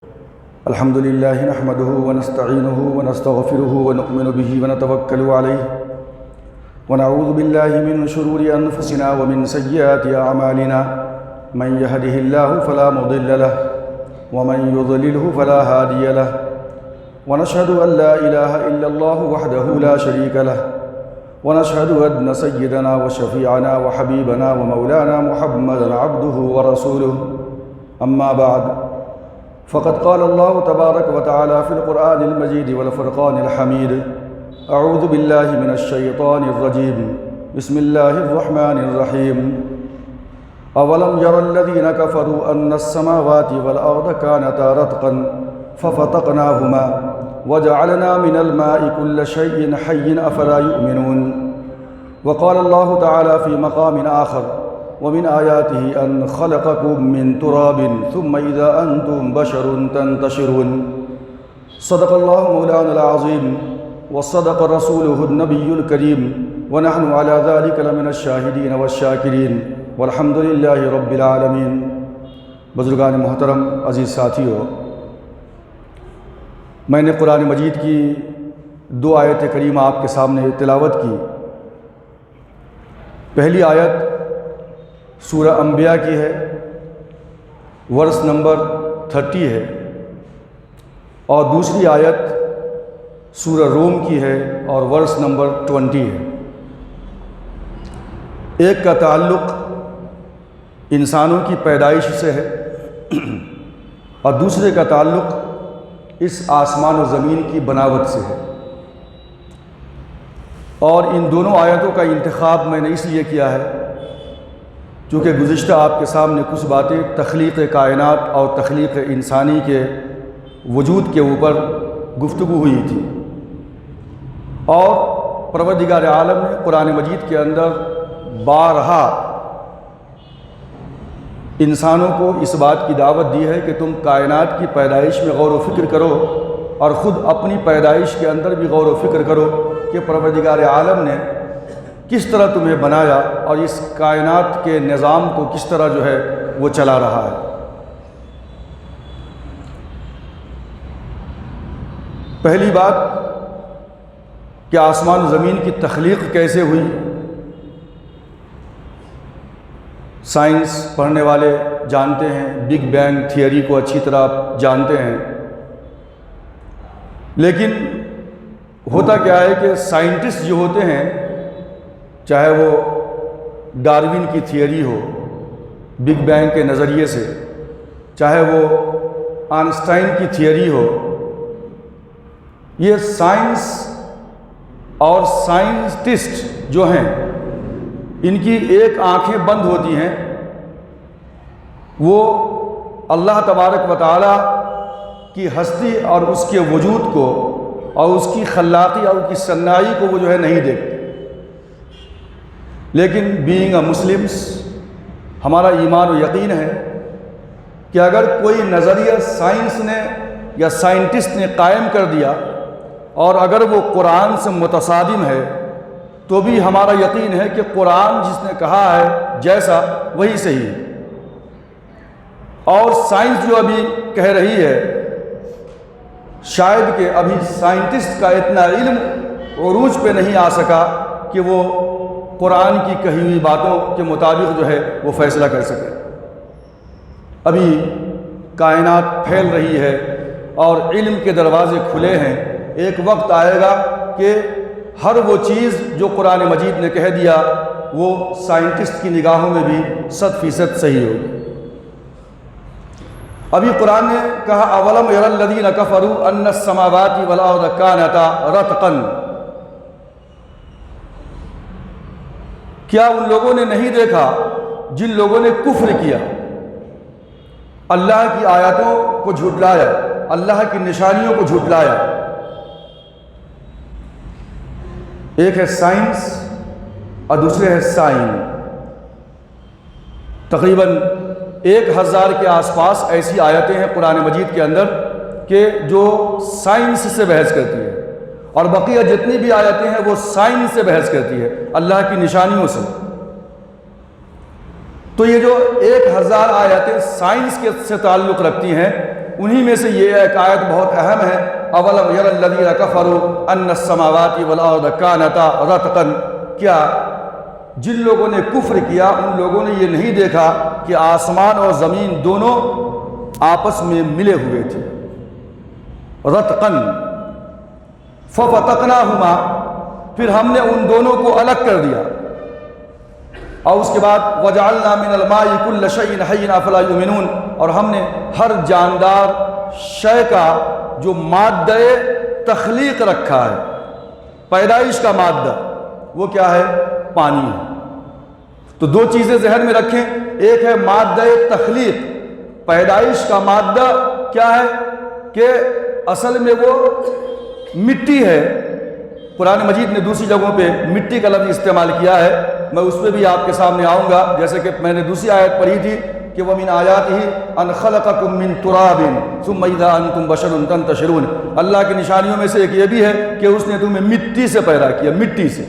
الحمد لله نحمده ونستعينه ونستغفره ونؤمن به ونتوكل عليه ونعوذ بالله من شرور أنفسنا ومن سيئات أعمالنا من يهده الله فلا مضل له ومن يضلله فلا هادي له ونشهد أن لا إله إلا الله وحده لا شريك له ونشهد أن سيدنا وشفيعنا وحبيبنا ومولانا محمدا عبده ورسوله أما بعد فقد قال الله تبارك وتعالى في القرآن المجيد والفرقان الحميد أعوذ بالله من الشيطان الرجيم بسم الله الرحمن الرحيم أولم ير الذين كفروا أن السماوات والأرض كانتا رتقا ففتقناهما وجعلنا من الماء كل شيء حي أفلا يؤمنون وقال الله تعالى في مقام آخر ومن آياته أن خلقكم من تراب ثم إذا أنتم بشر تنتشرون صدق الله مولانا العظيم وصدق رسوله النبي الكريم ونحن على ذلك لمن الشاهدين والشاكرين والحمد لله رب العالمين۔ بزرگان محترم، عزیز ساتھیو، میں نے قرآن مجید کی دو آیت کریمہ آپ کے سامنے تلاوت کی۔ پہلی آیت سورہ انبیاء کی ہے، ورس نمبر 30 ہے، اور دوسری آیت سورہ روم کی ہے اور ورس نمبر 20 ہے۔ ایک کا تعلق انسانوں کی پیدائش سے ہے اور دوسرے کا تعلق اس آسمان و زمین کی بناوٹ سے ہے، اور ان دونوں آیتوں کا انتخاب میں نے اس لیے کیا ہے چونکہ گزشتہ آپ کے سامنے کچھ باتیں تخلیق کائنات اور تخلیق انسانی کے وجود کے اوپر گفتگو ہوئی تھی، اور پروردگار عالم نے قرآن مجید کے اندر بارہا انسانوں کو اس بات کی دعوت دی ہے کہ تم کائنات کی پیدائش میں غور و فکر کرو اور خود اپنی پیدائش کے اندر بھی غور و فکر کرو کہ پروردگار عالم نے کس طرح تمہیں بنایا اور اس کائنات کے نظام کو کس طرح جو ہے وہ چلا رہا ہے۔ پہلی بات کہ آسمان و زمین کی تخلیق کیسے ہوئی، سائنس پڑھنے والے جانتے ہیں، بگ بینگ تھیوری کو اچھی طرح جانتے ہیں، لیکن ہوتا کیا ہے کہ سائنٹسٹ جو ہوتے ہیں، چاہے وہ ڈارون کی تھیوری ہو بگ بینگ کے نظریے سے، چاہے وہ آئنسٹائن کی تھیوری ہو، یہ سائنس اور سائنٹسٹ جو ہیں ان کی ایک آنکھیں بند ہوتی ہیں، وہ اللہ تبارک و تعالیٰ کی ہستی اور اس کے وجود کو اور اس کی خلاقی اور اس کی صناعی کو وہ جو ہے نہیں دیکھتے۔ لیکن بینگ اے مسلمس ہمارا ایمان و یقین ہے کہ اگر کوئی نظریہ سائنس نے یا سائنٹسٹ نے قائم کر دیا اور اگر وہ قرآن سے متصادم ہے تو بھی ہمارا یقین ہے کہ قرآن جس نے کہا ہے جیسا وہی صحیح ہے، اور سائنس جو ابھی کہہ رہی ہے شاید کہ ابھی سائنٹسٹ کا اتنا علم عروج پہ نہیں آ سکا کہ وہ قرآن کی کہی ہوئی باتوں کے مطابق جو ہے وہ فیصلہ کر سکے۔ ابھی کائنات پھیل رہی ہے اور علم کے دروازے کھلے ہیں، ایک وقت آئے گا کہ ہر وہ چیز جو قرآن مجید نے کہہ دیا وہ سائنٹسٹ کی نگاہوں میں بھی 100% صحیح ہوگی۔ ابھی قرآن نے کہا اولم یر الذین کفروا ان السماوات والارض کانتا رتقا، کیا ان لوگوں نے نہیں دیکھا جن لوگوں نے کفر کیا، اللہ کی آیاتوں کو جھٹلایا، اللہ کی نشانیوں کو جھٹلایا۔ ایک ہے سائنس اور دوسرے ہے سائن۔ تقریباً 1000 کے آس پاس ایسی آیتیں ہیں قرآن مجید کے اندر کہ جو سائنس سے بحث کرتی ہے، اور بقیہ جتنی بھی آیتیں ہیں وہ سائنس سے بحث کرتی ہے، اللہ کی نشانیوں سے۔ تو یہ جو 1000 آیتیں سائنس کے سے تعلق رکھتی ہیں انہی میں سے یہ ایک آیت بہت اہم ہے، اولم یر الذین کفروا ان السماوات والارض کانتا رتقا، کیا جن لوگوں نے کفر کیا ان لوگوں نے یہ نہیں دیکھا کہ آسمان اور زمین دونوں آپس میں ملے ہوئے تھے، رتقا ففتقناہما، پھر ہم نے ان دونوں کو الگ کر دیا، اور اس کے بعد وجعلنا من الماء كل شيء حي افلا يؤمنون، اور ہم نے ہر جاندار شے کا جو مادہ تخلیق رکھا ہے، پیدائش کا مادہ، وہ کیا ہے؟ پانی ہے۔ تو دو چیزیں ذہن میں رکھیں، ایک ہے مادہ تخلیق، پیدائش کا مادہ کیا ہے کہ اصل میں وہ مٹی ہے۔ قرآن مجید نے دوسری جگہوں پہ مٹی کا لفظ استعمال کیا ہے، میں اس پہ بھی آپ کے سامنے آؤں گا، جیسے کہ میں نے دوسری آیت پڑھی تھی کہ وَمِنْ آيَاتِهِ أَنْ خَلَقَكُم مِّن تُرَابٍ ثُمَّ إِذَا أَنْتُمْ بَشَرٌ تَنْتَشِرُونَ، اللہ کی نشانیوں میں سے ایک یہ بھی ہے کہ اس نے تمہیں مٹی سے پیدا کیا، مٹی سے۔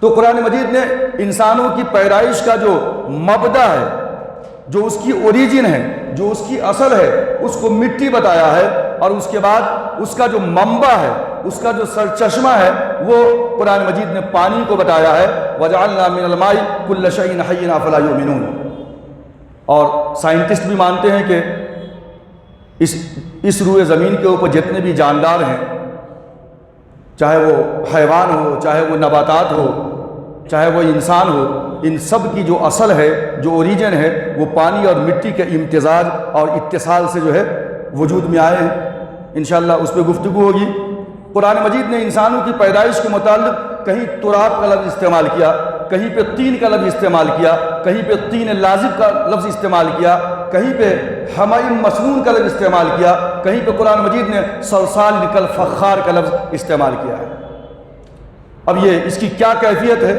تو قرآن مجید نے انسانوں کی پیدائش کا جو مبدا ہے، جو اس کی اوریجن ہے، جو اس کی اصل ہے، اس کو مٹی بتایا ہے، اور اس کے بعد اس کا جو منبع ہے، اس کا جو سرچشمہ ہے، وہ قرآن مجید نے پانی کو بتایا ہے، وَجَعَلْنَا مِنَ الْمَاءِ كُلَّ شَيْءٍ حَيٍّ أَفَلَا يُؤْمِنُونَ۔ اور سائنٹسٹ بھی مانتے ہیں کہ اس روئے زمین کے اوپر جتنے بھی جاندار ہیں، چاہے وہ حیوان ہو، چاہے وہ نباتات ہو، چاہے وہ انسان ہو، ان سب کی جو اصل ہے، جو اوریجن ہے، وہ پانی اور مٹی کے امتزاج اور اتصال سے جو ہے وجود میں آئے ہیں۔ انشاءاللہ اس پہ گفتگو ہوگی۔ قرآن مجید نے انسانوں کی پیدائش کے متعلق کہیں تراب کا لفظ استعمال کیا، کہیں پہ طین کا لفظ استعمال کیا، کہیں پہ طین لازب کا لفظ استعمال کیا، کہیں پہ حمیم مسنون کا لفظ استعمال کیا، کہیں پہ قرآن مجید نے صلصال کل فخار کا لفظ استعمال کیا ہے۔ اب یہ اس کی کیا کیفیت ہے؟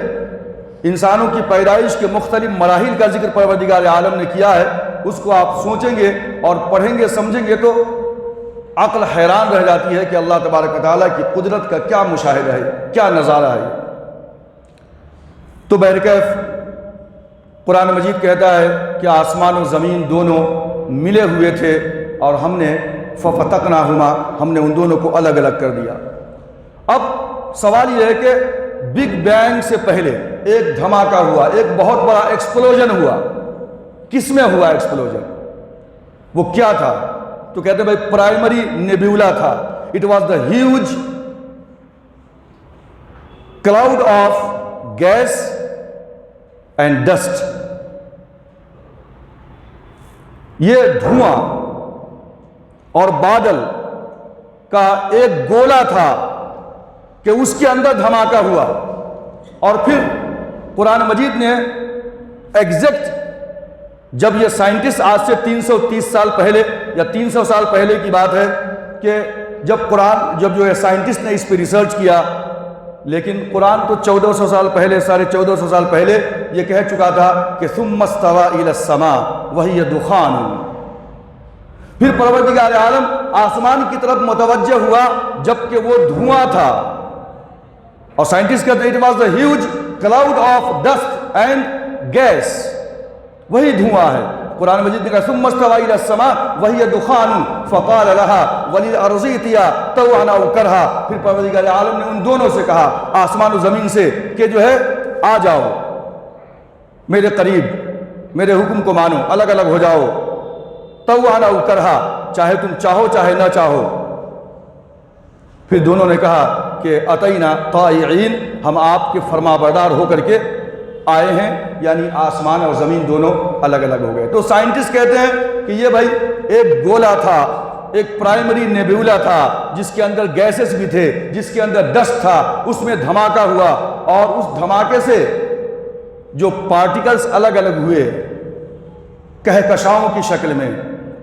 انسانوں کی پیدائش کے مختلف مراحل کا ذکر پروردگار عالم نے کیا ہے، اس کو آپ سوچیں گے اور پڑھیں گے، سمجھیں گے تو عقل حیران رہ جاتی ہے کہ اللہ تبارک و تعالیٰ کی قدرت کا کیا مشاہدہ ہے، کیا نظارہ ہے۔ تو بہرکیف قرآن مجید کہتا ہے کہ آسمان و زمین دونوں ملے ہوئے تھے، اور ہم نے ففتقناہما، ہم نے ان دونوں کو الگ الگ کر دیا۔ اب سوال یہ ہے کہ بگ بینگ سے پہلے ایک دھماکہ ہوا، ایک بہت بڑا ایکسپلوژن ہوا۔ کس میں ہوا ایکسپلوژن؟ وہ کیا تھا؟ تو کہتے ہیں بھائی پرائمری نیبیولا تھا۔ It was the huge cloud of gas and dust. یہ دھواں اور بادل کا ایک گولا تھا کہ اس کے اندر دھماکہ ہوا، اور پھر قرآن مجید نے ایگزیکٹ، جب یہ سائنٹسٹ آج سے 330 سال پہلے یا 300 سال پہلے کی بات ہے کہ جب جو ہے سائنٹسٹ نے اس پہ ریسرچ کیا، لیکن قرآن تو 1400 سال پہلے، 1450 سال پہلے یہ کہہ چکا تھا کہ ثم استوى الى السماء وهي دخان، پھر پروردگار عالم آسمان کی طرف متوجہ ہوا جبکہ وہ دھواں تھا، اور سائنٹسٹ کہتے ہیں it was the huge cloud of dust and gas, وہی دھواں ہے۔ قرآن مجید نے کہا ثم استوى الى السماء وهي دخان فقال لها وللارض ائتيا طوعا او كرها، پھر پروردگار عالم نے ان دونوں سے کہا، آسمان و زمین سے، کہ جو ہے آ جاؤ میرے قریب، میرے حکم کو مانو، الگ الگ ہو جاؤ، طوعا او كرها، چاہے تم چاہو چاہے نہ چاہو۔ پھر دونوں نے کہا کہ اتینا طائعین، ہم آپ کے فرما بردار ہو کر کے آئے ہیں، یعنی آسمان اور زمین دونوں الگ الگ ہو گئے۔ تو سائنٹسٹ کہتے ہیں کہ یہ بھائی ایک گولا تھا، ایک پرائمری نیبیولا تھا جس کے اندر گیسز بھی تھے، جس کے اندر ڈسٹ تھا، اس میں دھماکہ ہوا، اور اس دھماکے سے جو پارٹیکلز الگ الگ ہوئے کہکشاؤں کی شکل میں،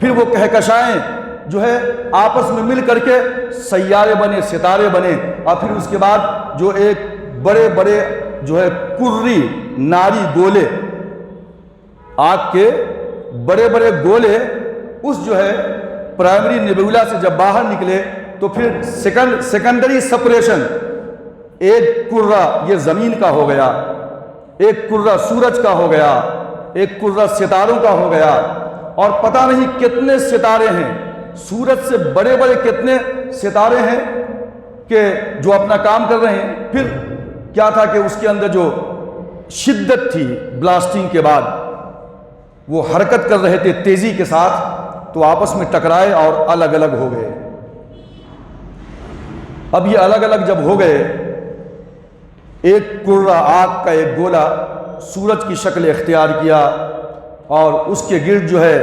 پھر وہ کہکشائیں جو ہے آپس میں مل کر کے سیارے بنے، ستارے بنے، اور پھر اس کے بعد جو ایک بڑے بڑے جو ہے کری ناری گولے، آگ کے بڑے بڑے گولے، اس جو ہے پرائمری نیبیولا سے جب باہر نکلے تو پھر سیکنڈری سپریشن، ایک کرہ یہ زمین کا ہو گیا، ایک کرہ سورج کا ہو گیا، ایک کرہ ستاروں کا ہو گیا، اور پتہ نہیں کتنے ستارے ہیں، سورج سے بڑے بڑے کتنے ستارے ہیں کہ جو اپنا کام کر رہے ہیں۔ پھر کیا تھا کہ اس کے اندر جو شدت تھی بلاسٹنگ کے بعد، وہ حرکت کر رہے تھے تیزی کے ساتھ، تو آپس میں ٹکرائے اور الگ الگ ہو گئے۔ اب یہ الگ الگ جب ہو گئے، ایک کرہ آگ کا ایک گولا سورج کی شکل اختیار کیا اور اس کے گرد جو ہے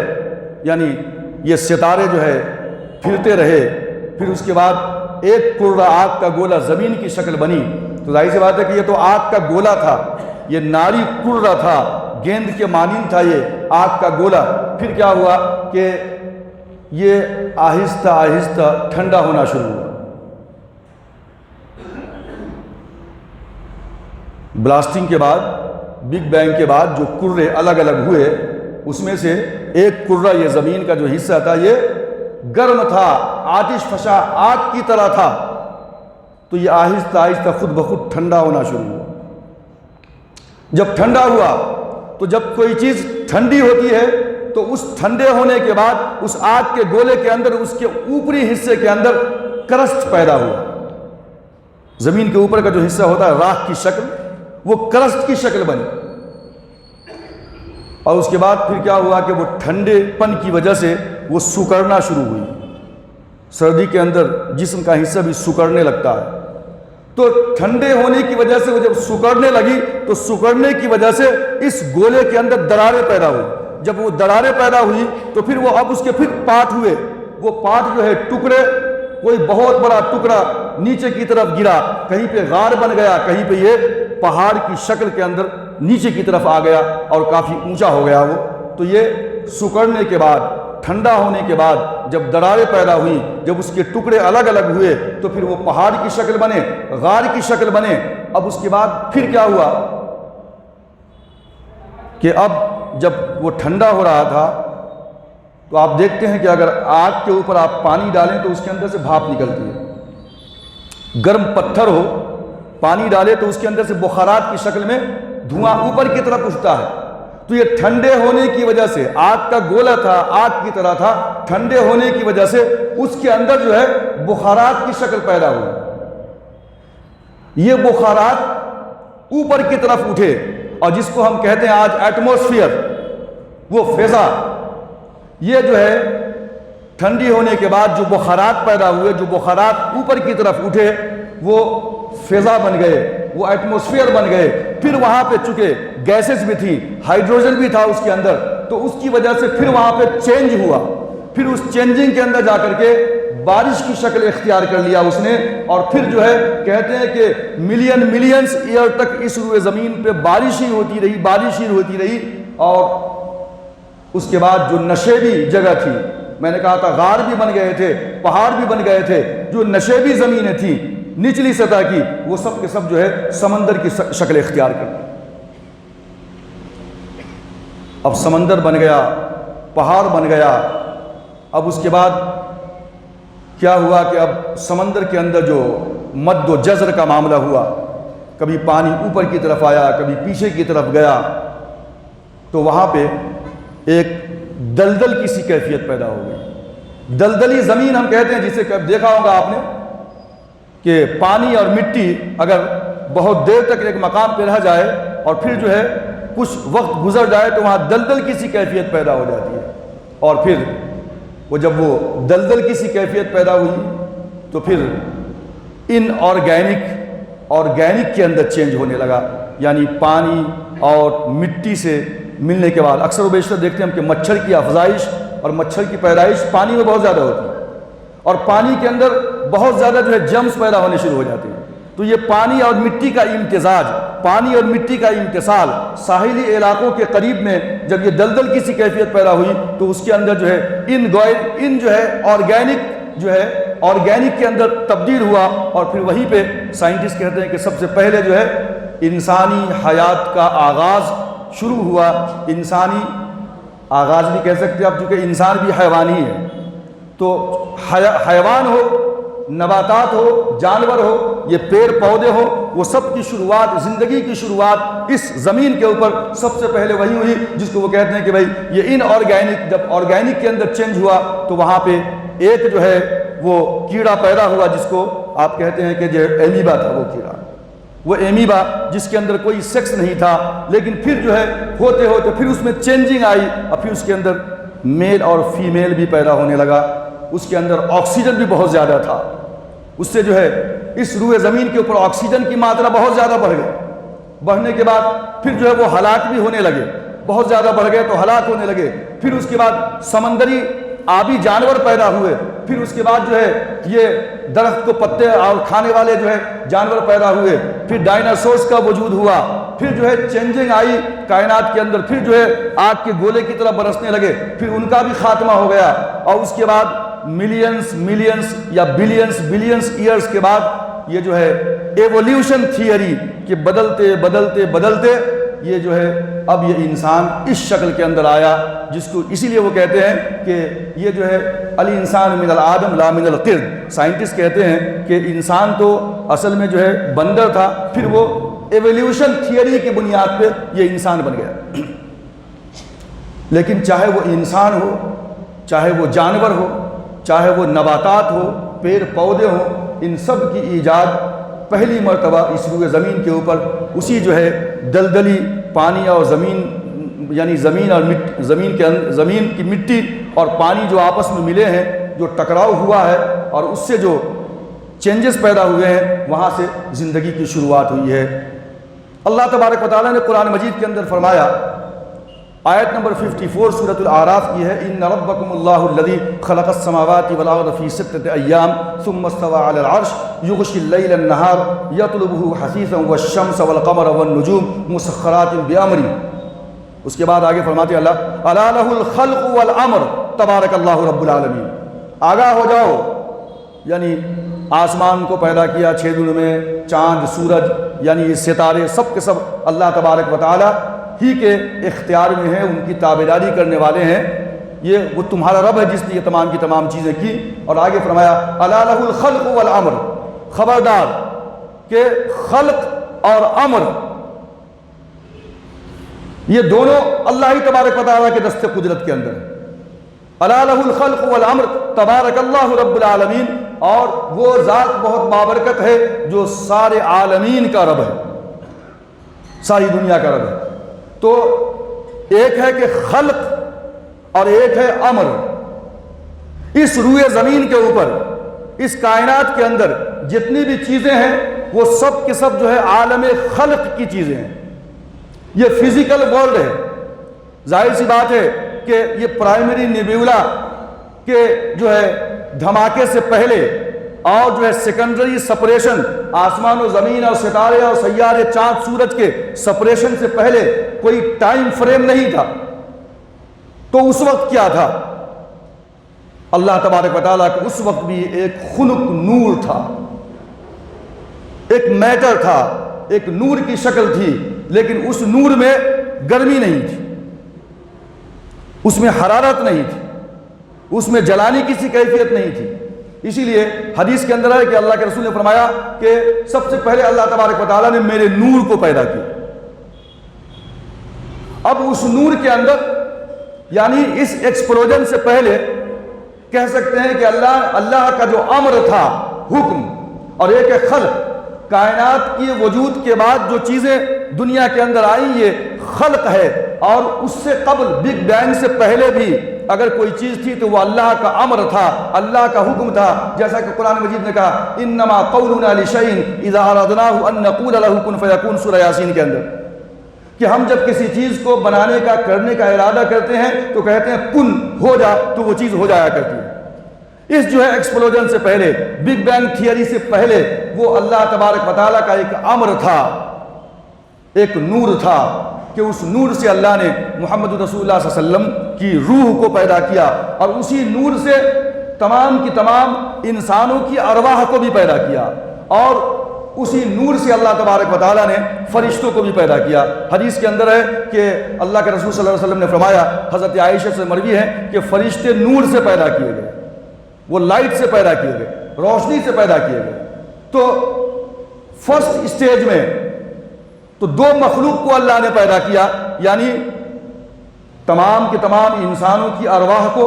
یعنی یہ ستارے جو ہے پھرتے رہے۔ پھر اس کے بعد ایک کرہ آگ کا گولا زمین کی شکل بنی، تو ظاہر سی بات ہے کہ یہ تو آگ کا گولا تھا، یہ ناری کرہ تھا، گیند کے مانند تھا یہ آگ کا گولا۔ پھر کیا ہوا کہ یہ آہستہ آہستہ ٹھنڈا ہونا شروع ہوا۔ بلاسٹنگ کے بعد، بگ بینگ کے بعد جو کرے الگ الگ ہوئے، اس میں سے ایک کرہ یہ زمین کا جو حصہ تھا یہ گرم تھا، آتش فشاں آگ کی طرح تھا، تو یہ آہستہ آہستہ خود بخود ٹھنڈا ہونا شروع ہوا۔ جب ٹھنڈا ہوا تو جب کوئی چیز ٹھنڈی ہوتی ہے تو اس ٹھنڈے ہونے کے بعد اس آگ کے گولے کے اندر، اس کے اوپری حصے کے اندر کرسٹ پیدا ہوا۔ زمین کے اوپر کا جو حصہ ہوتا ہے راکھ کی شکل، وہ کرسٹ کی شکل بنی، اور اس کے بعد پھر کیا ہوا کہ وہ ٹھنڈے پن کی وجہ سے وہ سکڑنا شروع ہوئی۔ سردی کے اندر جسم کا حصہ بھی سکڑنے لگتا ہے، تو ٹھنڈے ہونے کی وجہ سے وہ جب سکڑنے لگی تو سکڑنے کی وجہ سے اس گولے کے اندر دراریں پیدا ہوئی۔ جب وہ دراریں پیدا ہوئی تو پھر وہ اب اس کے پھر پارٹ ہوئے، وہ پارٹ جو ہے ٹکڑے، کوئی بہت بڑا ٹکڑا نیچے کی طرف گرا، کہیں پہ غار بن گیا، کہیں پہ یہ پہاڑ کی شکل کے اندر نیچے کی طرف آ گیا اور کافی اونچا ہو گیا وہ۔ تو یہ سکڑنے کے بعد، ٹھنڈا ہونے کے بعد جب دراریں پیدا ہوئیں، جب اس کے ٹکڑے الگ الگ ہوئے تو پھر وہ پہاڑ کی شکل بنے، غار کی شکل بنے۔ اب اس کے بعد پھر کیا ہوا کہ اب جب وہ ٹھنڈا ہو رہا تھا تو آپ دیکھتے ہیں کہ اگر آگ کے اوپر آپ پانی ڈالیں تو اس کے اندر سے بھاپ نکلتی ہے۔ گرم پتھر ہو، پانی ڈالے تو اس کے اندر سے بخارات کی شکل میں دھواں اوپر کی طرف اٹھتا ہے۔ تو یہ ٹھنڈے ہونے کی وجہ سے، آگ کا گولا تھا، آگ کی طرح تھا، ٹھنڈے ہونے کی وجہ سے اس کے اندر جو ہے بخارات کی شکل پیدا ہوئی۔ یہ بخارات اوپر کی طرف اٹھے، اور جس کو ہم کہتے ہیں آج ایٹماسفیئر، وہ فضا، یہ جو ہے ٹھنڈی ہونے کے بعد جو بخارات پیدا ہوئے، جو بخارات اوپر کی طرف اٹھے، وہ فضا بن گئے، وہ ایٹماسفیئر بن گئے۔ پھر وہاں پہ چونکہ گیسز بھی تھی، ہائیڈروجن بھی تھا اس کے اندر، تو اس کی وجہ سے پھر وہاں پہ چینج ہوا۔ پھر اس چینجنگ کے اندر جا کر کے بارش کی شکل اختیار کر لیا اس نے، اور پھر جو ہے کہتے ہیں کہ ملینز ایئر تک اس روئے زمین پہ بارش ہی ہوتی رہی، بارش ہی ہوتی رہی۔ اور اس کے بعد جو نشیبی جگہ تھی، میں نے کہا تھا غار بھی بن گئے تھے، پہاڑ بھی بن گئے تھے، جو نشیبی زمینیں تھیں نچلی سطح کی، وہ سب کے سب جو ہے سمندر کی شکل اختیار کر لی۔ اب سمندر بن گیا، پہاڑ بن گیا۔ اب اس کے بعد کیا ہوا کہ اب سمندر کے اندر جو مد و جزر کا معاملہ ہوا، کبھی پانی اوپر کی طرف آیا، کبھی پیچھے کی طرف گیا، تو وہاں پہ ایک دلدل کی سی کیفیت پیدا ہو گئی۔ دلدلی زمین ہم کہتے ہیں، جسے دیکھا ہوگا آپ نے کہ پانی اور مٹی اگر بہت دیر تک ایک مقام پہ رہ جائے اور پھر جو ہے کچھ وقت گزر جائے تو وہاں دلدل کی سی کیفیت پیدا ہو جاتی ہے، اور پھر وہ جب وہ دلدل کی سی کیفیت پیدا ہوئی تو پھر ان آرگینک کے اندر چینج ہونے لگا، یعنی پانی اور مٹی سے ملنے کے بعد اکثر و بیشتر دیکھتے ہیں ہم کہ مچھر کی افزائش اور مچھر کی پیدائش پانی میں بہت زیادہ ہوتی ہے، اور پانی کے اندر بہت زیادہ جو ہے جرمز پیدا ہونے شروع ہو جاتے ہیں۔ تو یہ پانی اور مٹی کا امتزاج، پانی اور مٹی کا امتصال ساحلی علاقوں کے قریب میں جب یہ دلدل کی سی کیفیت پیدا ہوئی تو اس کے اندر جو ہے ان جو ہے آرگینک کے اندر تبدیل ہوا، اور پھر وہیں پہ سائنٹسٹ کہتے ہیں کہ سب سے پہلے جو ہے انسانی حیات کا آغاز شروع ہوا۔ انسانی آغاز بھی کہہ سکتے ہیں آپ، چونکہ انسان بھی حیوانی ہے، تو حیوان ہو نباتات ہو، جانور ہو، یہ پیڑ پودے ہو، وہ سب کی شروعات، زندگی کی شروعات اس زمین کے اوپر سب سے پہلے وہی ہوئی جس کو وہ کہتے ہیں کہ بھائی یہ ان آرگینک، جب آرگینک کے اندر چینج ہوا تو وہاں پہ ایک جو ہے وہ کیڑا پیدا ہوا جس کو آپ کہتے ہیں کہ جو ایمیبا تھا، وہ کیڑا، وہ ایمیبا جس کے اندر کوئی سیکس نہیں تھا، لیکن پھر جو ہے ہوتے ہوتے پھر اس میں چینجنگ آئی اور پھر اس کے اندر میل اور فیمیل بھی پیدا ہونے لگا، اس کے اندر آکسیجن بھی بہت زیادہ تھا، اس سے جو ہے اس روئے زمین کے اوپر آکسیجن کی ماترا بہت زیادہ بڑھ گئی، بڑھنے کے بعد پھر جو ہے وہ ہلاک بھی ہونے لگے، بہت زیادہ بڑھ گئے تو ہلاک ہونے لگے، پھر اس کے بعد سمندری آبی جانور پیدا ہوئے، پھر اس کے بعد جو ہے یہ درخت کو پتے اور کھانے والے جو ہے جانور پیدا ہوئے، پھر ڈائناسورس کا وجود ہوا، پھر جو ہے چینجنگ آئی کائنات کے اندر، پھر جو ہے آگ کے گولے کی طرح برسنے لگے، پھر ان کا بھی خاتمہ ہو گیا، اور اس کے بعد ملینز یا بلینز ایئرز کے بعد یہ جو ہے ایولیوشن تھیوری کہ بدلتے بدلتے بدلتے یہ جو ہے اب یہ انسان اس شکل کے اندر آیا، جس کو اسی لیے وہ کہتے ہیں کہ یہ جو ہے الانسان من الآدم لا من القرد، سائنٹسٹ کہتے ہیں کہ انسان تو اصل میں جو ہے بندر تھا، پھر وہ ایولیوشن تھیوری کی بنیاد پہ یہ انسان بن گیا۔ لیکن چاہے وہ انسان ہو، چاہے وہ جانور ہو، چاہے وہ نباتات ہو، پیڑ پودے ہوں، ان سب کی ایجاد پہلی مرتبہ اس روئے زمین کے اوپر اسی جو ہے دلدلی پانی اور زمین، یعنی زمین اور زمین کی مٹی اور پانی جو آپس میں ملے ہیں، جو ٹکراؤ ہوا ہے اور اس سے جو چینجز پیدا ہوئے ہیں، وہاں سے زندگی کی شروعات ہوئی ہے۔ اللہ تبارک و تعالیٰ نے قرآن مجید کے اندر فرمایا، آیت نمبر 54 سورۃ الاعراف کی ہے، ان ربکم اللہ الذی خلق السماوات والارض فی ستۃ ایام ثم استوى علی العرش یغشی اللیل النہار یطلبہ حثیثا والشمس والقمر والنجوم مسخرات بامرہ۔ اس کے بعد آگے فرماتے ہیں اللہ الا لہ الخلق والامر تبارک اللہ رب العالمین، آگاہ ہو جاؤ، یعنی آسمان کو پیدا کیا 6 دنوں میں، چاند، سورج، یعنی ستارے سب کے سب اللہ تبارک و تعالی ہی کے اختیار میں ہیں، ان کی تابعداری کرنے والے ہیں، یہ وہ تمہارا رب ہے جس نے یہ تمام کی تمام چیزیں کی۔ اور آگے فرمایا الا لہ الخلق والامر، خبردار کہ خلق اور امر یہ دونوں اللہ ہی تبارک و تعالیٰ کے دست قدرت کے اندر ہے۔ الا لہ الخلق والامر تبارک اللہ رب العالمین، اور وہ ذات بہت بابرکت ہے جو سارے عالمین کا رب ہے، ساری دنیا کا رب ہے۔ تو ایک ہے کہ خلق اور ایک ہے امر۔ اس روئے زمین کے اوپر، اس کائنات کے اندر جتنی بھی چیزیں ہیں وہ سب کے سب جو ہے عالم خلق کی چیزیں ہیں، یہ فزیکل ورلڈ ہے۔ ظاہر سی بات ہے کہ یہ پرائمری نیبیولا کے جو ہے دھماکے سے پہلے اور جو ہے سیکنڈری سپریشن، آسمان و زمین اور ستارے اور سیارے، چاند، سورج کے سپریشن سے پہلے کوئی ٹائم فریم نہیں تھا۔ تو اس وقت کیا تھا؟ اللہ تبارک و تعالیٰ کہ اس وقت بھی ایک خنک نور تھا، ایک میٹر تھا، ایک نور کی شکل تھی، لیکن اس نور میں گرمی نہیں تھی، اس میں حرارت نہیں تھی، اس میں جلانی کسی کیفیت نہیں تھی۔ اسی لیے حدیث کے اندر ہے کہ اللہ کے رسول نے فرمایا کہ سب سے پہلے اللہ تبارک و تعالیٰ نے میرے نور کو پیدا کیا۔ اب اس نور کے اندر، یعنی اس ایکسپلوژن سے پہلے کہہ سکتے ہیں کہ اللہ کا جو امر تھا، حکم، اور ایک ہے خلق، کائنات کی وجود کے بعد جو چیزیں دنیا کے اندر آئیں یہ خلق ہے، اور اس سے قبل بگ بینگ سے پہلے بھی اگر کوئی چیز تھی تو وہ اللہ کا امر تھا، اللہ کا حکم تھا، جیسا کہ قرآن مجید نے کہا انما قولنا لشیء اذا اردناه ان نقول له کن فیکون، سورہ یاسین کے اندر، کہ ہم جب کسی چیز کو بنانے کا، کرنے کا ارادہ کرتے ہیں تو کہتے ہیں کن، ہو جا، تو وہ چیز ہو جایا کرتی ہے۔ اس جو ہے ایکسپلوژن سے پہلے، بگ بینگ تھیوری سے پہلے، وہ اللہ تبارک و تعالیٰ کا ایک امر تھا، ایک نور تھا، کہ اس نور سے اللہ نے محمد رسول اللہ صلی اللہ علیہ وسلم کی روح کو پیدا کیا، اور اسی نور سے تمام کی تمام انسانوں کی ارواح کو بھی پیدا کیا، اور اسی نور سے اللہ تبارک و تعالیٰ نے فرشتوں کو بھی پیدا کیا۔ حدیث کے اندر ہے کہ اللہ کے رسول صلی اللہ علیہ وسلم نے فرمایا، حضرت عائشہ سے مروی ہے کہ فرشتے نور سے پیدا کیے گئے، وہ لائٹ سے پیدا کیے گئے۔ روشنی سے پیدا کیے گئے۔ تو فرسٹ اسٹیج میں تو دو مخلوق کو اللہ نے پیدا کیا، یعنی تمام کے تمام انسانوں کی ارواح کو،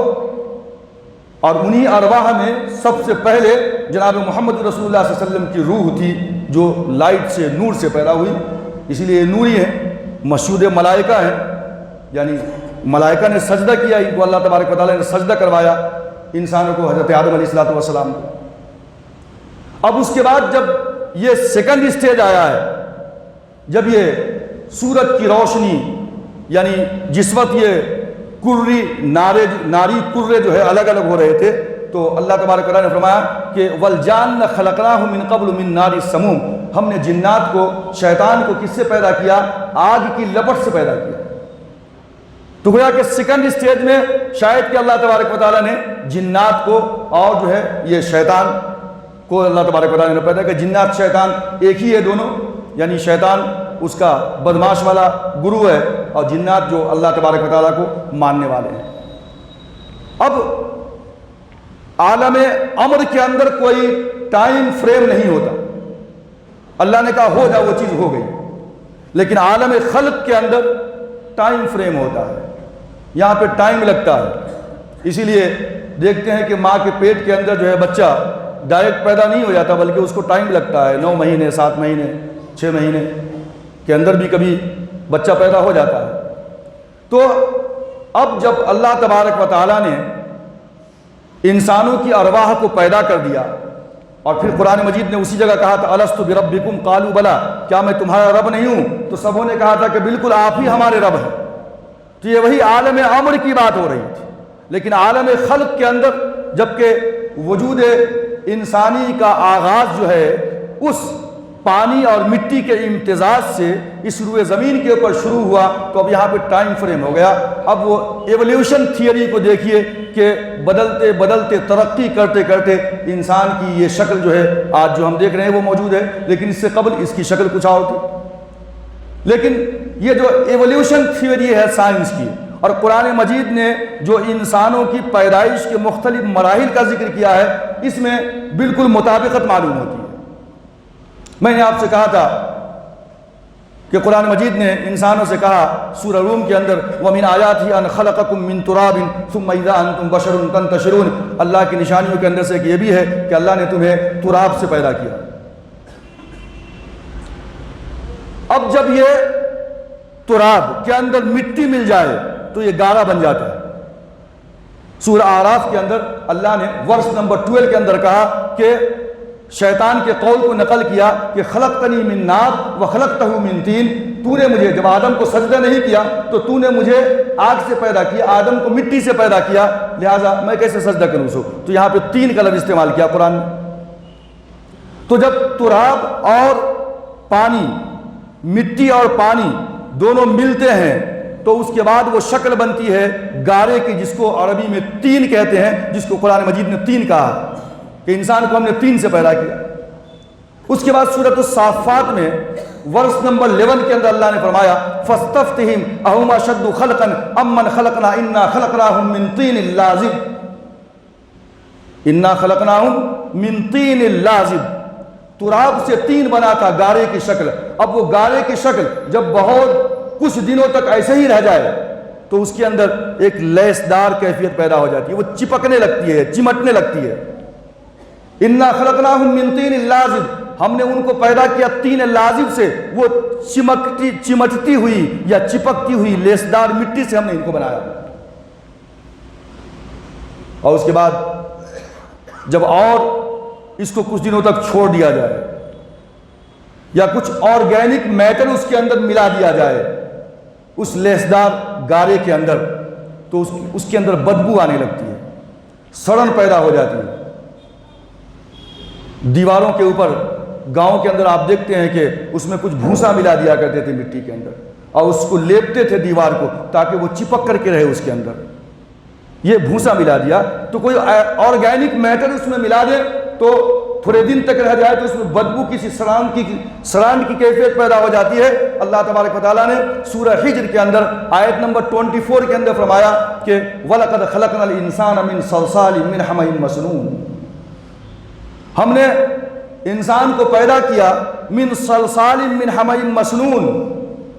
اور انہی ارواح میں سب سے پہلے جناب محمد رسول اللہ صلی اللہ علیہ وسلم کی روح تھی جو لائٹ سے، نور سے پیدا ہوئی، اسی لیے نوری ہے، مشہود ملائکہ ہیں، یعنی ملائکہ نے سجدہ کیا، ان کو اللہ تبارک و تعالیٰ نے سجدہ کروایا انسانوں کو، حضرت آدم علیہ السلام کو۔ اب اس کے بعد جب یہ سیکنڈ اسٹیج آیا ہے، جب یہ سورج کی روشنی، یعنی جس وقت یہ ناری کرے جو ہے الگ الگ ہو رہے تھے، تو اللہ تبارک و تعالیٰ نے فرمایا کہ وَالْجَانَّ خَلَقْنَاهُ مِن قَبْلُ مِن نَارِ السَّمُومِ، ہم نے جنات کو، شیطان کو کس سے پیدا کیا؟ آگ کی لپٹ سے پیدا کیا۔ تو گویا کہ سیکنڈ اسٹیج میں شاید کہ اللہ تبارک و تعالیٰ نے جنات کو اور جو ہے یہ شیطان کو اللہ تبارک و تعالیٰ نے پیدا کیا۔ جنات شیطان ایک ہی ہے دونوں، یعنی شیطان اس کا بدماش والا گروہ ہے، اور جنات جو اللہ تبارک و تعالیٰ کو ماننے والے ہیں۔ اب عالم امر کے اندر کوئی ٹائم فریم نہیں ہوتا، اللہ نے کہا ہو جا، وہ چیز ہو گئی، لیکن عالم خلق کے اندر ٹائم فریم ہوتا ہے، یہاں پہ ٹائم لگتا ہے۔ اسی لیے دیکھتے ہیں کہ ماں کے پیٹ کے اندر جو ہے بچہ ڈائریکٹ پیدا نہیں ہو جاتا، بلکہ اس کو ٹائم لگتا ہے، 9 مہینے، 7 مہینے، 6 مہینے کے اندر بھی کبھی بچہ پیدا ہو جاتا ہے۔ تو اب جب اللہ تبارک و تعالیٰ نے انسانوں کی ارواح کو پیدا کر دیا، اور پھر قرآن مجید نے اسی جگہ کہا تھا الستُ بربکم قالوا بلا، کیا میں تمہارا رب نہیں ہوں؟ تو سبوں نے کہا تھا کہ بالکل آپ ہی ہمارے رب ہیں۔ تو یہ وہی عالم امر کی بات ہو رہی تھی، لیکن عالم خلق کے اندر جبکہ وجود انسانی کا آغاز جو ہے اس پانی اور مٹی کے امتزاج سے اس روئے زمین کے اوپر شروع ہوا، تو اب یہاں پہ ٹائم فریم ہو گیا۔ اب وہ ایولیوشن تھیوری کو دیکھیے کہ بدلتے بدلتے ترقی کرتے کرتے انسان کی یہ شکل جو ہے آج جو ہم دیکھ رہے ہیں وہ موجود ہے، لیکن اس سے قبل اس کی شکل کچھ اور تھی۔ لیکن یہ جو ایولیوشن تھیوری ہے سائنس کی، اور قرآن مجید نے جو انسانوں کی پیدائش کے مختلف مراحل کا ذکر کیا ہے، اس میں بالکل مطابقت معلوم ہوتی ہے۔ میں نے آپ سے کہا تھا کہ قرآن مجید نے انسانوں سے کہا سورہ روم کے اندر وَمِنْ آيَاتِهِ أَنْ خَلَقَكُم مِّن تُرَابٍ ثُمَّ إِذَا أَنْتُمْ بَشَرٌ تَنْتَشِرُونَ، اللہ کی نشانیوں کے اندر سے کہ یہ بھی ہے کہ اللہ نے تمہیں تراب سے پیدا کیا۔ اب جب یہ تراب کے اندر مٹی مل جائے تو یہ گارا بن جاتا ہے۔ سورہ اعراف کے اندر اللہ نے ورس نمبر 12 کے اندر کہا کہ شیطان کے قول کو نقل کیا کہ خلقتنی من نار وخلقتہ من طین، تو نے مجھے، جب آدم کو سجدہ نہیں کیا تو تو نے مجھے آگ سے پیدا کیا، آدم کو مٹی سے پیدا کیا، لہٰذا میں کیسے سجدہ کروں سو؟ تو یہاں پہ 3 کا لفظ استعمال کیا قرآن نے۔ تو جب تراب اور پانی، مٹی اور پانی دونوں ملتے ہیں تو اس کے بعد وہ شکل بنتی ہے گارے کی، جس کو عربی میں طین کہتے ہیں، جس کو قرآن مجید نے طین کہا کہ انسان کو ہم نے طین سے پیدا کیا۔ اس کے بعد سورۃ الصافات میں ورس نمبر 11 کے اندر اللہ نے فرمایا فاستفتہم اہم اشد خلقا امن خلقنا انا خلقناہم من طین لازب، انا خلقناہم من طین لازب، تراب سے طین بنا تھا گارے کی شکل۔ اب وہ گارے کی شکل جب بہت کچھ دنوں تک ایسے ہی رہ جائے تو اس کے اندر ایک لیسدار کیفیت پیدا ہو جاتی ہے، وہ چپکنے لگتی ہے، چمٹنے لگتی ہے۔ انا خلقناہم من طین لازب، ہم نے ان کو پیدا کیا طین لازب سے، وہ چمٹتی ہوئی یا چپکتی ہوئی لیسدار مٹی سے ہم نے ان کو بنایا۔ اور اس کے بعد جب اور اس کو کچھ دنوں تک چھوڑ دیا جائے یا کچھ آرگینک میٹر اس کے اندر ملا دیا جائے اس لیسدار گارے کے اندر، تو اس کے اندر بدبو آنے لگتی ہے، سڑن پیدا ہو جاتی ہے۔ دیواروں کے اوپر گاؤں کے اندر آپ دیکھتے ہیں کہ اس میں کچھ بھوسا ملا دیا کرتے تھے مٹی کے اندر، اور اس کو لیپتے تھے دیوار کو تاکہ وہ چپک کر کے رہے اس کے اندر۔ یہ بھوسا ملا دیا تو کوئی آرگینک میٹر اس میں ملا دے تو تھوڑے دن تک رہ جائے تو اس میں بدبو کسی سڑان کی کیفیت پیدا ہو جاتی ہے۔ اللہ تبارک و تعالیٰ نے سورہ حجر کے اندر آیت نمبر 24 کے اندر فرمایا کہ وَلَقَدْ خَلَقْنَا الْإِنسَانَ مِنْ صَلْصَالٍ مِنْ حَمَإٍ مَسْنُونٍ، ہم نے انسان کو پیدا کیا من صلصال من حمأ مسنون،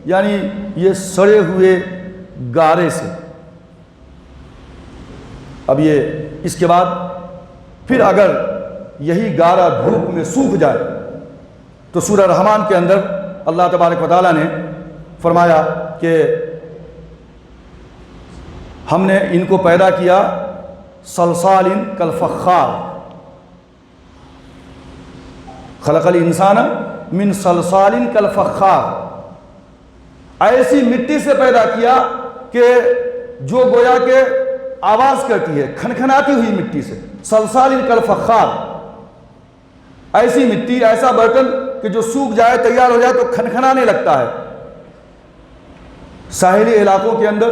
یعنی یہ سڑے ہوئے گارے سے۔ اب یہ اس کے بعد پھر اگر یہی گارا دھوپ میں سوکھ جائے تو سورہ رحمان کے اندر اللہ تبارک و تعالیٰ نے فرمایا کہ ہم نے ان کو پیدا کیا صلصال کالفخار، خلق الانسان من صلصال کالفخار، ایسی مٹی سے پیدا کیا کہ جو گویا کہ آواز کرتی ہے، کھنکھناتی ہوئی مٹی سے، صلصال کالفخار، ایسی مٹی، ایسا برتن کہ جو سوکھ جائے، تیار ہو جائے تو کھنکھنانے لگتا ہے۔ ساحلی علاقوں کے اندر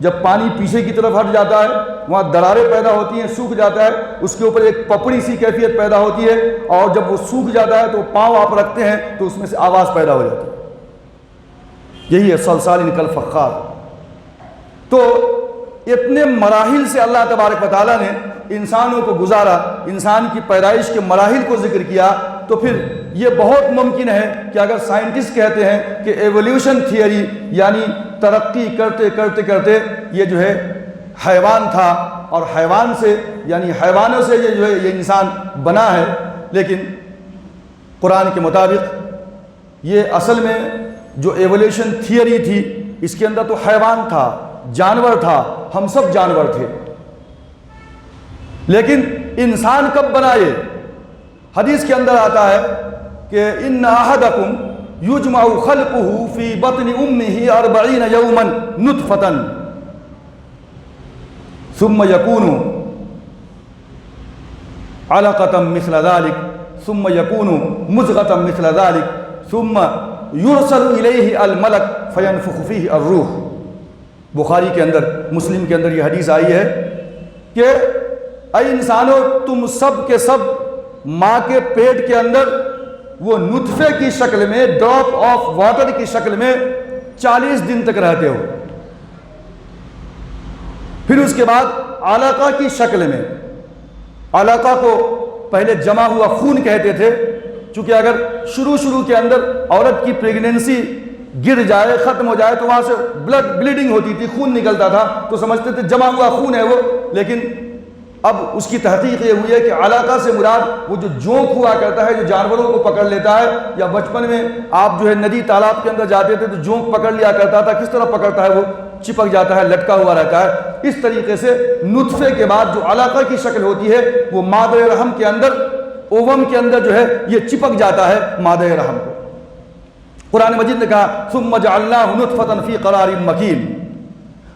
جب پانی پیچھے کی طرف ہٹ جاتا ہے وہاں دراریں پیدا ہوتی ہیں، سوکھ جاتا ہے، اس کے اوپر ایک پپڑی سی کیفیت پیدا ہوتی ہے، اور جب وہ سوکھ جاتا ہے تو پاؤں آپ رکھتے ہیں تو اس میں سے آواز پیدا ہو جاتی ہے۔ یہی ہے صلصال کالفخار۔ تو اتنے مراحل سے اللہ تبارک و تعالیٰ نے انسانوں کو گزارا، انسان کی پیدائش کے مراحل کو ذکر کیا، تو پھر یہ بہت ممکن ہے کہ اگر سائنٹسٹ کہتے ہیں کہ ایولیوشن تھیوری، یعنی ترقی کرتے کرتے کرتے یہ جو ہے حیوان تھا، اور حیوان سے یعنی حیوانوں سے یہ جو ہے یہ انسان بنا ہے، لیکن قرآن کے مطابق یہ اصل میں جو ایولیوشن تھیوری تھی اس کے اندر تو حیوان تھا، جانور تھا، ہم سب جانور تھے، لیکن انسان کب بنا؟ یہ حدیث کے اندر آتا ہے کہ ان احدکم یجمع خلقه فی بطن امہ 40 یوما نطفۃ ثم یکون علقۃ مثل ذلک ثم یکون مضغۃ مثل ذلک ثم یرسل الیہ الملک فینفخ فیہ الروح۔ بخاری کے اندر، مسلم کے اندر یہ حدیث آئی ہے کہ اے انسانوں، تم سب کے سب ماں کے پیٹ کے اندر وہ نطفے کی شکل میں، ڈراپ آف واٹر کی شکل میں 40 دن تک رہتے ہو، پھر اس کے بعد علقہ کی شکل میں، علقہ کو پہلے جمع ہوا خون کہتے تھے، چونکہ اگر شروع کے اندر عورت کی پریگننسی گر جائے، ختم ہو جائے تو وہاں سے بلیڈنگ ہوتی تھی، خون نکلتا تھا تو سمجھتے تھے جمع ہوا خون ہے وہ، لیکن اب اس کی تحقیق یہ ہوئی ہے کہ علقہ سے مراد وہ جو جونک ہوا کرتا ہے، جو جانوروں کو پکڑ لیتا ہے، یا بچپن میں آپ جو ہے ندی تالاب کے اندر جاتے تھے تو جونک پکڑ لیا کرتا تھا، کس طرح پکڑتا ہے وہ چپک جاتا ہے، لٹکا ہوا رہتا ہے، اس طریقے سے نطفے کے بعد جو علقہ کی شکل ہوتی ہے وہ مادہ رحم کے اندر، اووم کے اندر جو ہے یہ چپک جاتا ہے مادہ رحم کو۔ قرآن مجید نے کہا ثم جعلناہ نطفۃ فی قرار مکین،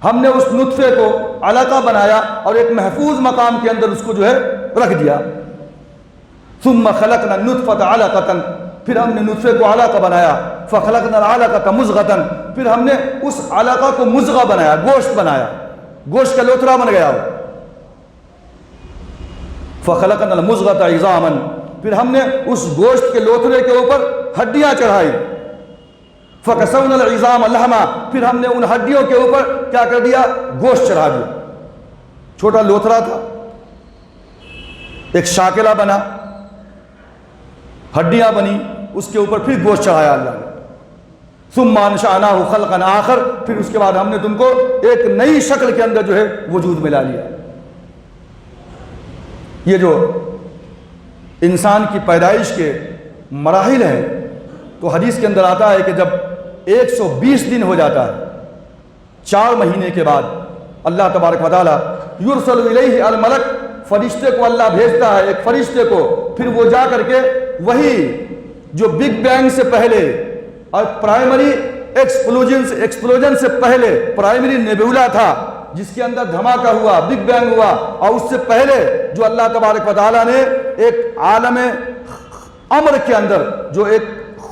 ہم نے اس نطفے کو علقہ بنایا اور ایک محفوظ مقام کے اندر اس کو جو ہے رکھ دیا۔ ثم خلقنا النطفۃ علقۃ، پھر ہم نے نطفے کو علقہ بنایا، فخلقنا العلقۃ مضغۃ، پھر ہم نے اس علقہ کو مضغہ بنایا، گوشت بنایا، گوشت کا لوتھڑا بن گیا وہ۔ فخلقنا المضغۃ عظاما، پھر ہم نے اس گوشت کے لوتھڑے کے اوپر ہڈیاں چڑھائی، فکسونا العظام لحما، پھر ہم نے ان ہڈیوں کے اوپر کیا کر دیا؟ گوشت چڑھا دیا۔ چھوٹا لوتھڑا تھا، ایک شاکلہ بنا، ہڈیاں بنی، اس کے اوپر پھر گوشت چڑھایا اللہ نے۔ ثم انشأناہ خلقا آخر، پھر اس کے بعد ہم نے تم کو ایک نئی شکل کے اندر جو ہے وجود میں لا لیا۔ یہ جو انسان کی پیدائش کے مراحل ہیں تو حدیث کے اندر آتا ہے کہ جب 120 دن ہو جاتا ہے، 4 مہینے کے بعد اللہ تبارک و تعالی یرسل الیہ الملک، فرشتے کو اللہ بھیجتا ہے، ایک فرشتے کو، پھر وہ جا کر کے وہی جو بگ بینگ سے پہلے اور پرائمری ایکسپلوژن سے پہلے پرائمری نیبولا تھا جس کے اندر دھماکہ ہوا، بگ بینگ ہوا، اور اس سے پہلے جو اللہ تبارک و تعالی نے ایک عالم امر کے اندر جو ایک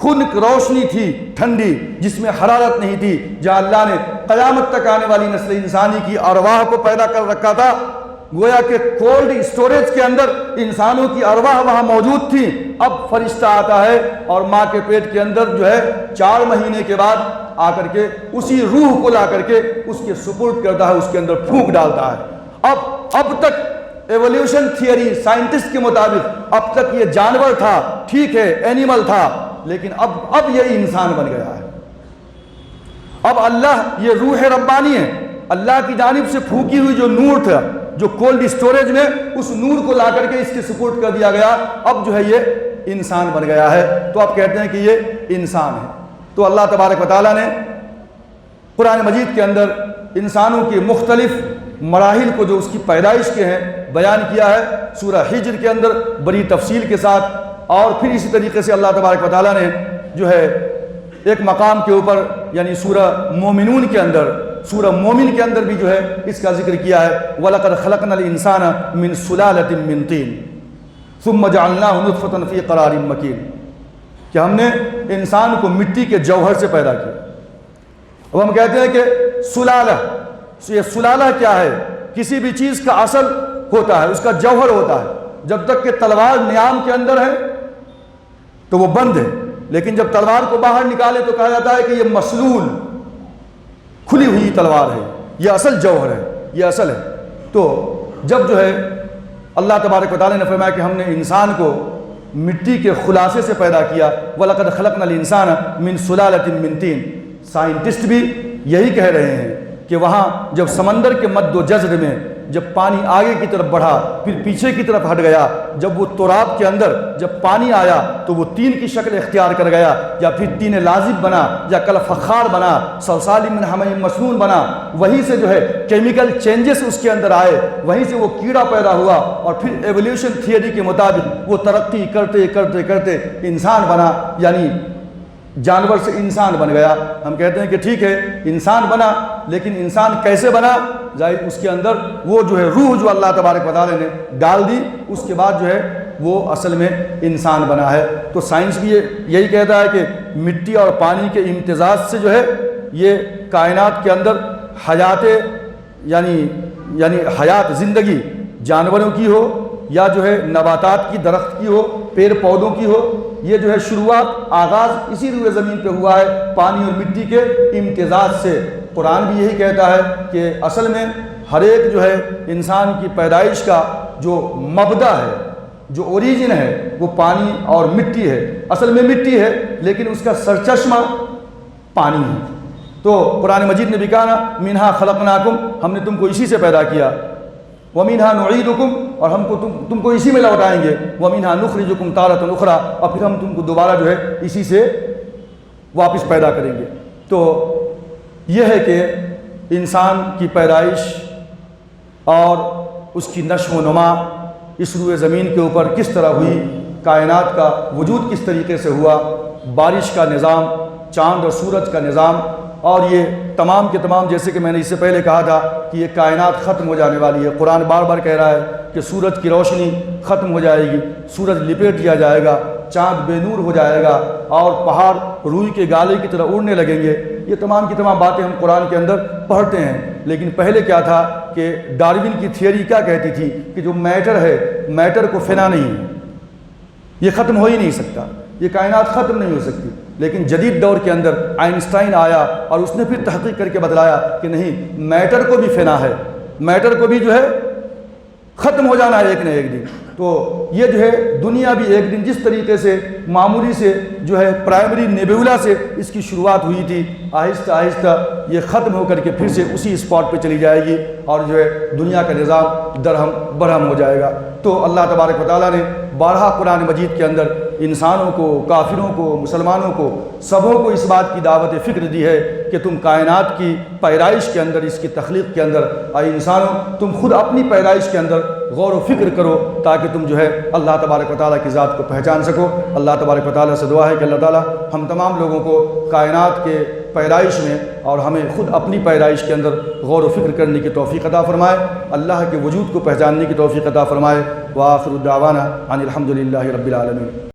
خنک روشنی تھی ٹھنڈی، جس میں حرارت نہیں تھی، جہاں اللہ نے قیامت تک آنے والی نسل انسانی کی ارواح کو پیدا کر رکھا تھا، گویا کہ کولڈ اسٹوریج کے اندر انسانوں کی ارواح وہاں موجود تھی۔ اب فرشتہ آتا ہے اور ماں کے پیٹ کے اندر جو ہے 4 مہینے کے بعد آ کر کے اسی روح کو لا کر کے اس کے سپرد کرتا ہے، اس کے اندر پھونک ڈالتا ہے۔ اب تک ایولیوشن تھیوری سائنٹسٹ کے مطابق اب تک یہ جانور تھا، ٹھیک ہے اینیمل تھا، لیکن اب یہ انسان بن گیا ہے۔ اب اللہ یہ روح ربانی ہے، اللہ کی جانب سے پھونکی ہوئی جو نور تھا، جو کولڈ اسٹوریج میں اس نور کو لا کر کے اس کے سپورٹ کر دیا گیا، اب جو ہے یہ انسان بن گیا ہے، تو اب کہتے ہیں کہ یہ انسان ہے۔ تو اللہ تبارک و تعالیٰ نے قرآن مجید کے اندر انسانوں کے مختلف مراحل کو جو اس کی پیدائش کے ہیں بیان کیا ہے سورہ حجر کے اندر بڑی تفصیل کے ساتھ، اور پھر اسی طریقے سے اللہ تبارک و تعالیٰ نے جو ہے ایک مقام کے اوپر یعنی سورہ مومنون کے اندر، سورہ مومن کے اندر بھی جو ہے اس کا ذکر کیا ہے، وَلَقَدْ خَلَقْنَا الْإِنسَانَ مِنْ سُلَالَةٍ مِّن طِينٍ ثُمَّ جَعَلْنَاهُ نُطْفَةً فِي قَرَارٍ مَّكِينٍ، کہ ہم نے انسان کو مٹی کے جوہر سے پیدا کیا۔ اب ہم کہتے ہیں کہ سلالہ، یہ سلالہ کیا ہے؟ کسی بھی چیز کا اصل ہوتا ہے، اس کا جوہر ہوتا ہے۔ جب تک کہ تلوار نیام کے اندر ہے تو وہ بند ہے، لیکن جب تلوار کو باہر نکالے تو کہا جاتا ہے کہ یہ مسلول، کھلی ہوئی تلوار ہے، یہ اصل جوہر ہے، یہ اصل ہے۔ تو جب جو ہے اللہ تبارک و تعالیٰ نے فرمایا کہ ہم نے انسان کو مٹی کے خلاصے سے پیدا کیا، وَلَقَدْ خَلَقْنَا الْإِنسَانَ مِنْ سُلَالَةٍ مِّن طِينٍ، سائنٹسٹ بھی یہی کہہ رہے ہیں کہ وہاں جب سمندر کے مد و جزر میں جب پانی آگے کی طرف بڑھا پھر پیچھے کی طرف ہٹ گیا، جب وہ تراب کے اندر جب پانی آیا تو وہ تین کی شکل اختیار کر گیا، یا پھر تین لازب بنا، یا کل فخار بنا، صلصال من حمأ مسنون بنا، وہیں سے جو ہے کیمیکل چینجز اس کے اندر آئے، وہیں سے وہ کیڑا پیدا ہوا، اور پھر ایولیوشن تھیوری کے مطابق وہ ترقی کرتے کرتے کرتے انسان بنا، یعنی جانور سے انسان بن گیا۔ ہم کہتے ہیں کہ ٹھیک ہے انسان بنا، لیکن انسان کیسے بنا؟ ظاہر اس کے اندر وہ جو ہے روح جو اللہ تبارک و تعالیٰ نے ڈال دی، اس کے بعد جو ہے وہ اصل میں انسان بنا ہے۔ تو سائنس بھی یہی کہتا ہے کہ مٹی اور پانی کے امتزاج سے جو ہے یہ کائنات کے اندر حیات یعنی حیات زندگی جانوروں کی ہو یا جو ہے نباتات کی، درخت کی ہو، پیڑ پودوں کی ہو، یہ جو ہے شروعات آغاز اسی روئے زمین پہ ہوا ہے پانی اور مٹی کے امتزاج سے۔ قرآن بھی یہی کہتا ہے کہ اصل میں ہر ایک جو ہے انسان کی پیدائش کا جو مبدا ہے، جو اوریجن ہے، وہ پانی اور مٹی ہے۔ اصل میں مٹی ہے لیکن اس کا سرچشمہ پانی ہے۔ تو قرآن مجید نے بھی کہا نا منہا خلقناکم، ہم نے تم کو اسی سے پیدا کیا، وَمِنْهَا نُعِيدُكُمْ، اور ہم کو تم کو اسی میں لوٹائیں گے، وَمِنْهَا نُخْرِجُكُمْ تَارَةً أُخْرَىٰ، اور پھر ہم تم کو دوبارہ جو ہے اسی سے واپس پیدا کریں گے۔ تو یہ ہے کہ انسان کی پیدائش اور اس کی نشو و نما اس روئے زمین کے اوپر کس طرح ہوئی، کائنات کا وجود کس طریقے سے ہوا، بارش کا نظام، چاند اور سورج کا نظام، اور یہ تمام کے تمام، جیسے کہ میں نے اس سے پہلے کہا تھا کہ یہ کائنات ختم ہو جانے والی ہے۔ قرآن بار بار کہہ رہا ہے کہ سورج کی روشنی ختم ہو جائے گی، سورج لپیٹ دیا جائے گا، چاند بے نور ہو جائے گا، اور پہاڑ روئی کے گالے کی طرح اڑنے لگیں گے۔ یہ تمام کی تمام باتیں ہم قرآن کے اندر پڑھتے ہیں، لیکن پہلے کیا تھا کہ ڈارون کی تھیوری کیا کہتی تھی کہ جو میٹر ہے، میٹر کو فنا نہیں ہے، یہ ختم ہو ہی نہیں سکتا، یہ کائنات ختم نہیں ہو سکتی۔ لیکن جدید دور کے اندر آئنسٹائن آیا اور اس نے پھر تحقیق کر کے بتلایا کہ نہیں، میٹر کو بھی فنا ہے، میٹر کو بھی جو ہے ختم ہو جانا ہے ایک نہ ایک دن۔ تو یہ جو ہے دنیا بھی ایک دن جس طریقے سے معمولی سے جو ہے پرائمری نیبولا سے اس کی شروعات ہوئی تھی، آہستہ آہستہ یہ ختم ہو کر کے پھر سے اسی اسپاٹ پہ چلی جائے گی، اور جو ہے دنیا کا نظام درہم برہم ہو جائے گا۔ تو اللہ تبارک و تعالیٰ نے بارہا قرآن مجید کے اندر انسانوں کو، کافروں کو، مسلمانوں کو، سبوں کو اس بات کی دعوت فکر دی ہے کہ تم کائنات کی پیدائش کے اندر، اس کی تخلیق کے اندر، اے انسانوں تم خود اپنی پیدائش کے اندر غور و فکر کرو تاکہ تم جو ہے اللہ تبارک و تعالیٰ کی ذات کو پہچان سکو۔ اللہ تبارک و تعالیٰ سے دعا ہے کہ اللہ تعالیٰ ہم تمام لوگوں کو کائنات کے پیدائش میں اور ہمیں خود اپنی پیدائش کے اندر غور و فکر کرنے کی توفیق عطا فرمائے، اللہ کے وجود کو پہچاننے کی توفیق عطا فرمائے۔ وآخر دعوانا ان الحمد للہ رب العالمین۔